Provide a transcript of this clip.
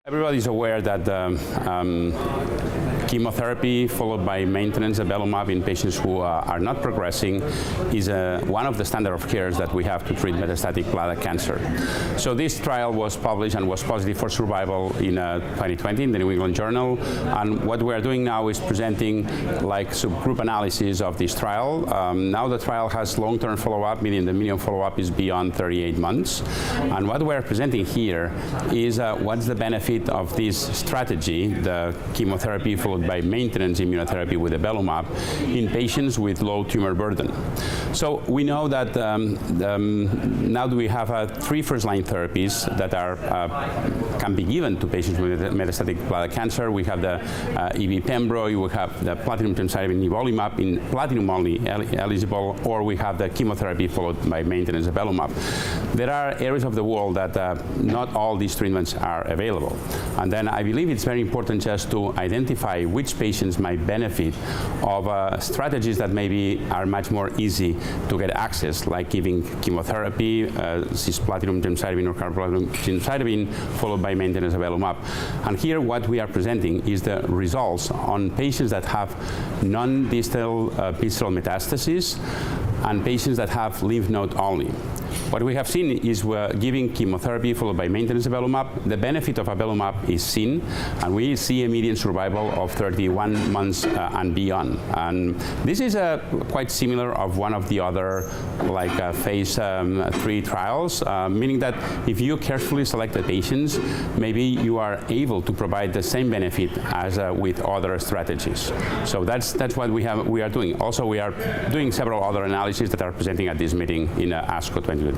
Everybody's aware that chemotherapy followed by maintenance Avelumab in patients who are not progressing is one of the standard of cares that we have to treat metastatic bladder cancer. So this trial was published and was positive for survival in 2020 in the New England Journal, and what we are doing now is presenting like subgroup analysis of this trial. Now the trial has long-term follow-up, meaning the median follow-up is beyond 38 months, and what we are presenting here is what's the benefit of this strategy, the chemotherapy followed by maintenance immunotherapy with Avelumab in patients with low tumor burden. So we know that now we have 3 first-line therapies that can be given to patients with metastatic bladder cancer. We have the EV-Pembro, we have the platinum gemcitabine nivolumab in platinum-only eligible, or we have the chemotherapy followed by maintenance Avelumab. There are areas of the world that not all these treatments are available. And then I believe it's very important just to identify which patients might benefit of strategies that maybe are much more easy to get access, like giving chemotherapy, cisplatin gemcitabine or carboplatin gemcitabine, followed by maintenance Avelumab. And here what we are presenting is the results on patients that have non-distal visceral metastases and patients that have lymph node only. What we have seen is we're giving chemotherapy followed by maintenance Avelumab. The benefit of Avelumab is seen, and we see a median survival of 31 months and beyond. And this is quite similar of one of the other phase III trials, meaning that if you carefully select the patients, maybe you are able to provide the same benefit as with other strategies. So that's what we are doing. Also, we are doing several other analyses that are presenting at this meeting in ASCO 2024.